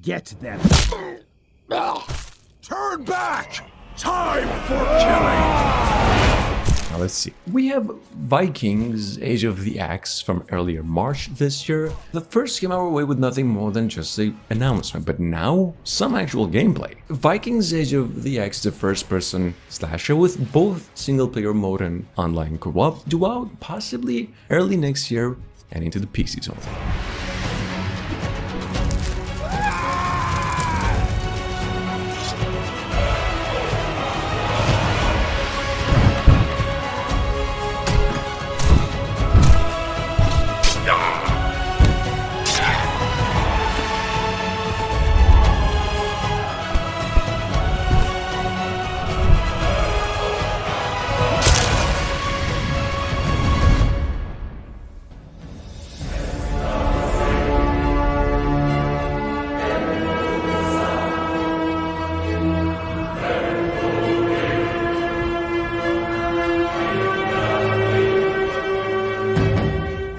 get them. Turn back! Time for killing! Now let's see. We have Vikings Age of the Axe from earlier March this year. The first came our way with nothing more than just an announcement, but now some actual gameplay. Vikings Age of the Axe, the first-person slasher with both single-player mode and online co-op, due out possibly early next year and into the PC zone.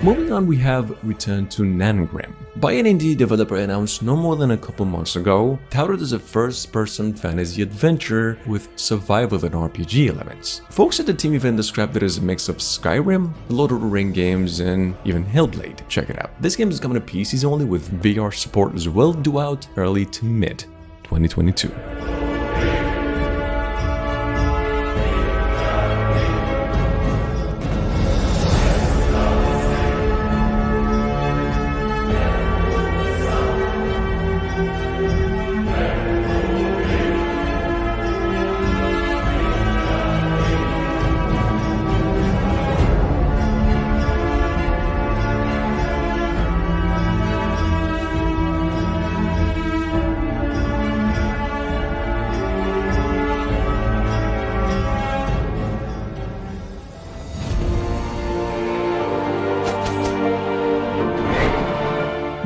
Moving on, we have returned to Nanogram. By an indie developer announced no more than a couple months ago, touted as a first-person fantasy adventure with survival and RPG elements. Folks at the team even described it as a mix of Skyrim, Lord of the Rings games, and even Hellblade. Check it out. This game is coming to PCs only with VR support as well, due out early to mid 2022.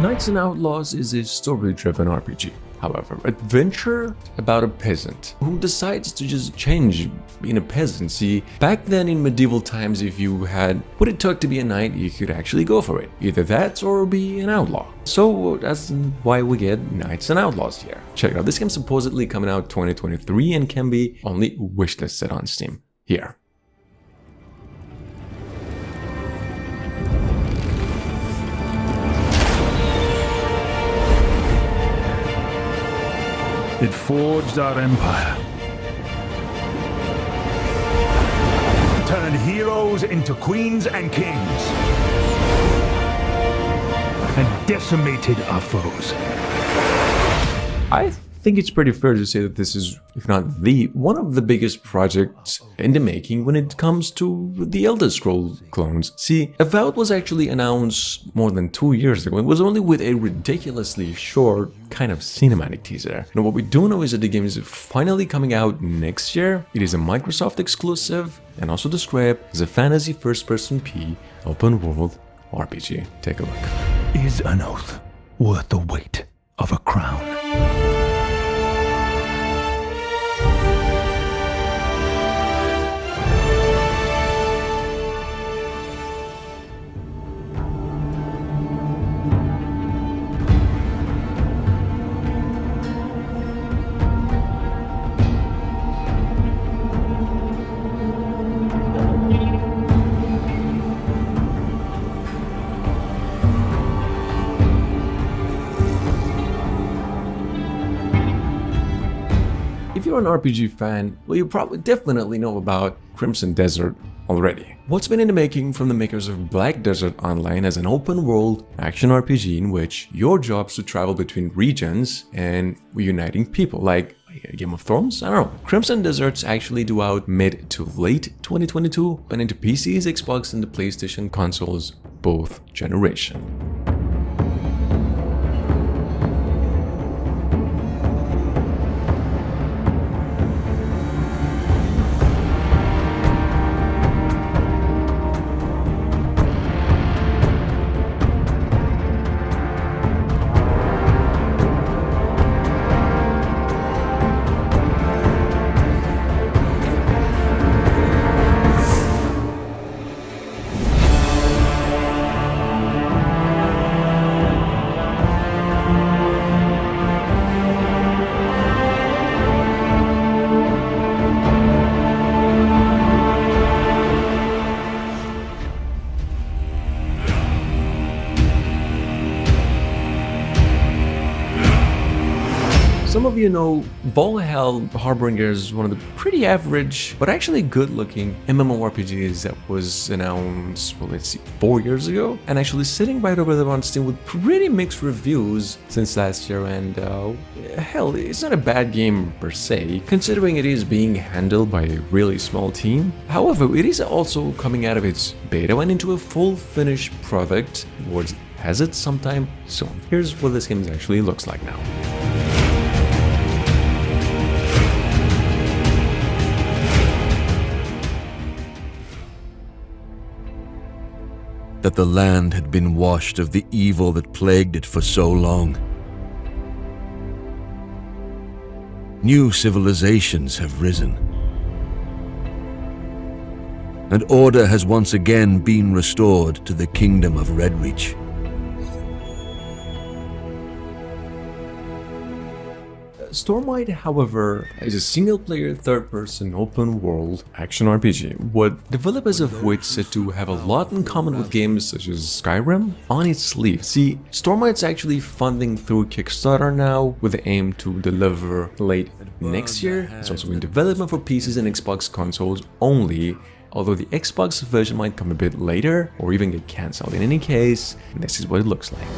Knights and Outlaws is a story-driven RPG. However, adventure about a peasant who decides to just change being a peasant. See, back then in medieval times, if you had what it took to be a knight, you could actually go for it. Either that or be an outlaw. So that's why we get Knights and Outlaws here. Check it out. This game's supposedly coming out 2023 and can be only wishlisted on Steam. Here. It forged our empire. Turned heroes into queens and kings. And decimated our foes. I think it's pretty fair to say that this is, if not one of the biggest projects in the making when it comes to the Elder Scrolls clones. See, Avowed was actually announced more than 2 years ago. It was only with a ridiculously short kind of cinematic teaser. Now what we do know is that the game is finally coming out next year. It is a Microsoft exclusive and also described as a fantasy first-person open world RPG. Take a look. Is an oath worth the weight of a crown? If you're an RPG fan, well, you probably definitely know about Crimson Desert already. What's been in the making from the makers of Black Desert Online as an open-world action RPG in which your job is to travel between regions and reuniting people, like Game of Thrones? I don't know. Crimson Desert's actually due out mid to late 2022 and into PCs, Xbox, and the PlayStation consoles, both generation. some of you know, Valhalla Harbinger is one of the pretty average, but actually good-looking MMORPGs that was announced, well, let's see, 4 years ago, and actually sitting right over there on Steam with pretty mixed reviews since last year, and hell, it's not a bad game per se, considering it is being handled by a really small team. However, it is also coming out of its beta and into a full finished product towards has it sometime soon. Here's what this game actually looks like now. That the land had been washed of the evil that plagued it for so long. New civilizations have risen, and order has once again been restored to the kingdom of Redreach. Stormi, however, is a single-player, third-person, open-world action RPG, what developers of which said to have a lot in common with games such as Skyrim on its sleeve. See, Stormi's actually funding through Kickstarter now, with the aim to deliver late next year. It's also in development for PCs and Xbox consoles only, although the Xbox version might come a bit later, or even get cancelled. In any case, this is what it looks like.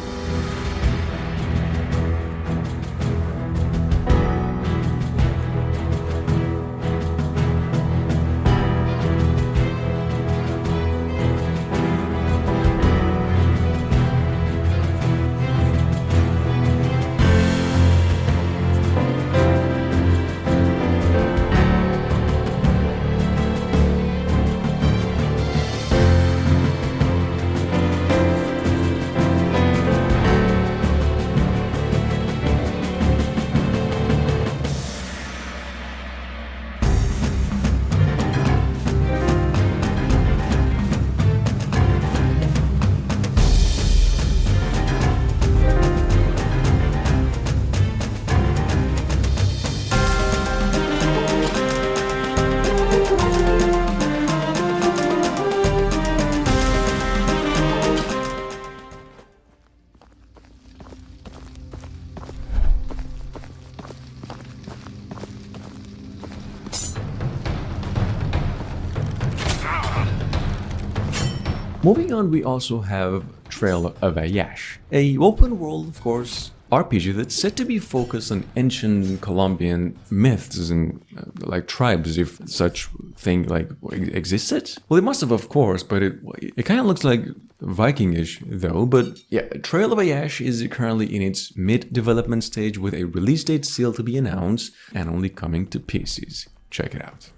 Moving on, we also have Trail of Ayash, a open world, of course, RPG that's said to be focused on ancient Colombian myths and like tribes, if such thing like existed. Well, it must have, of course, but it kind of looks like Viking-ish though. But yeah, Trail of Ayash is currently in its mid-development stage with a release date still to be announced and only coming to PCs. Check it out.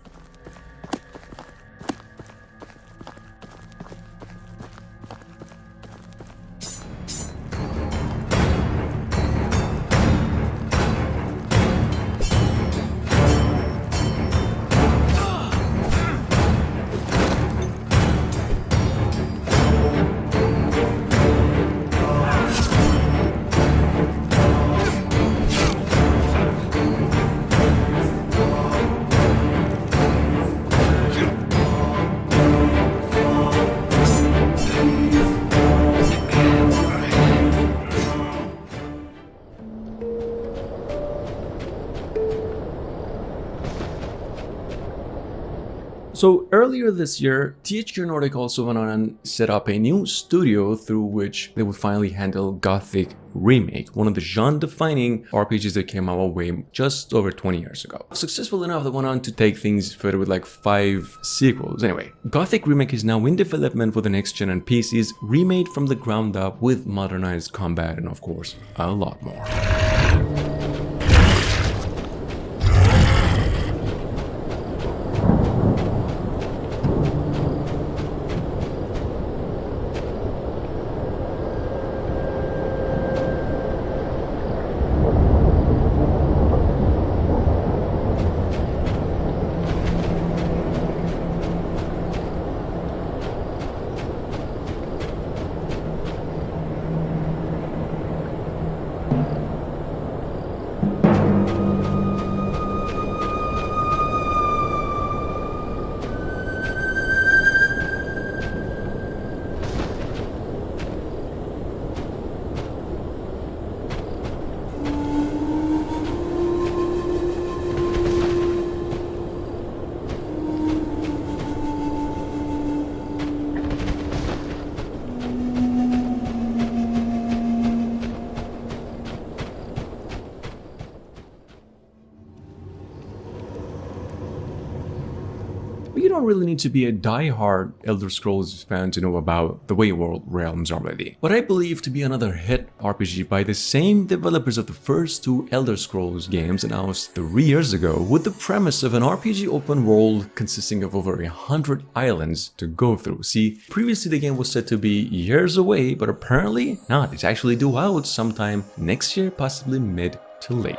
So earlier this year, THQ Nordic also went on and set up a new studio through which they would finally handle Gothic Remake, one of the genre-defining RPGs that came our way just over 20 years ago. Successful enough, they went on to take things further with like 5 sequels. Anyway, Gothic Remake is now in development for the next gen and PCs, remade from the ground up with modernized combat and of course, a lot more. But you don't really need to be a die-hard Elder Scrolls fan to know about the way World Realms already. What I believe to be another hit RPG by the same developers of the first two Elder Scrolls games announced 3 years ago, with the premise of an RPG open world consisting of over 100 islands to go through. See, previously the game was said to be years away, but apparently not. It's actually due out sometime next year, possibly mid to late.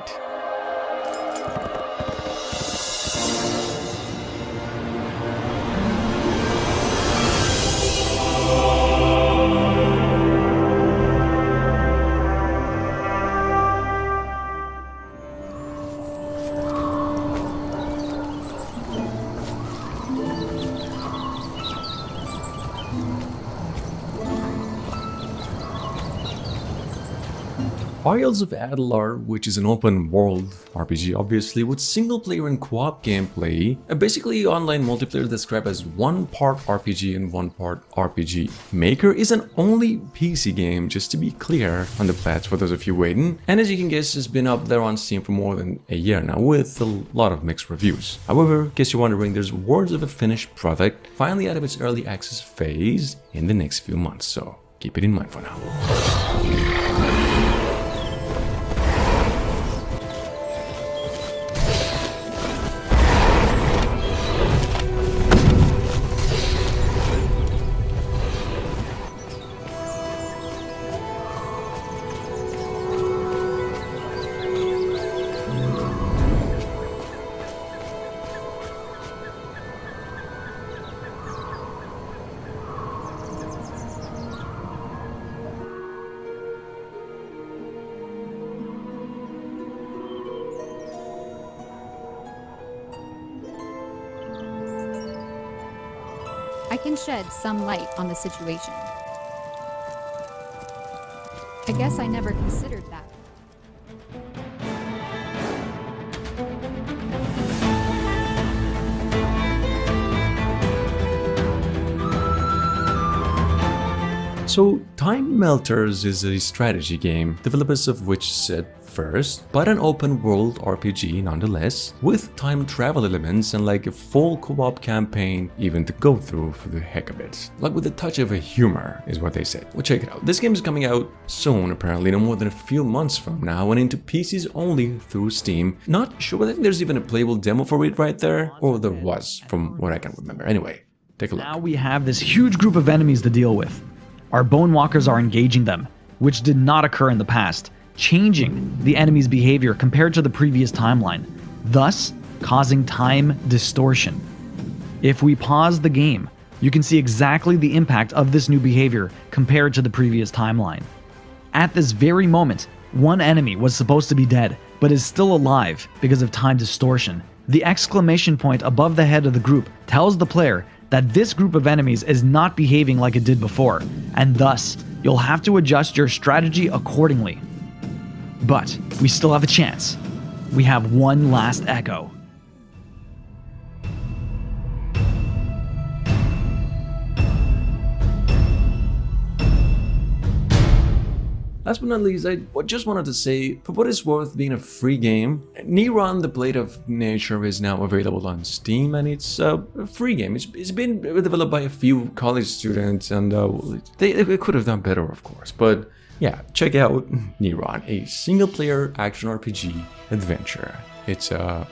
Isles of Adolar, which is an open world RPG obviously with single player and co-op gameplay, basically online multiplayer described as one part RPG and one part RPG Maker, is an only PC game, just to be clear, on the plats for those of you waiting, and as you can guess, it's been up there on Steam for more than a year now with a lot of mixed reviews. However, in case you're wondering, there's words of a finished product finally out of its early access phase in the next few months, so keep it in mind for now. I can shed some light on the situation. I guess I never considered that. So, Timemelters is a strategy game, developers of which said first, but an open world RPG nonetheless, with time travel elements and like a full co-op campaign even to go through for the heck of it. Like with a touch of a humor, is what they said. Well, check it out. This game is coming out soon, apparently, no more than a few months from now, and into PCs only through Steam. Not sure, I think there's even a playable demo for it right there, or there was, from what I can remember. Anyway, take a look. Now we have this huge group of enemies to deal with. Our bone walkers are engaging them, which did not occur in the past, changing the enemy's behavior compared to the previous timeline, thus causing time distortion. If we pause the game, you can see exactly the impact of this new behavior compared to the previous timeline. At this very moment, one enemy was supposed to be dead, but is still alive because of time distortion. The exclamation point above the head of the group tells the player that this group of enemies is not behaving like it did before, and thus, you'll have to adjust your strategy accordingly. But we still have a chance. We have one last echo. Last but not least, I just wanted to say, for what it's worth being a free game, Neuron, the Blade of Nature is now available on Steam, and it's a free game. It's been developed by a few college students, and they could have done better, of course. But yeah, check out Neuron, a single-player action RPG adventure. It's, yeah.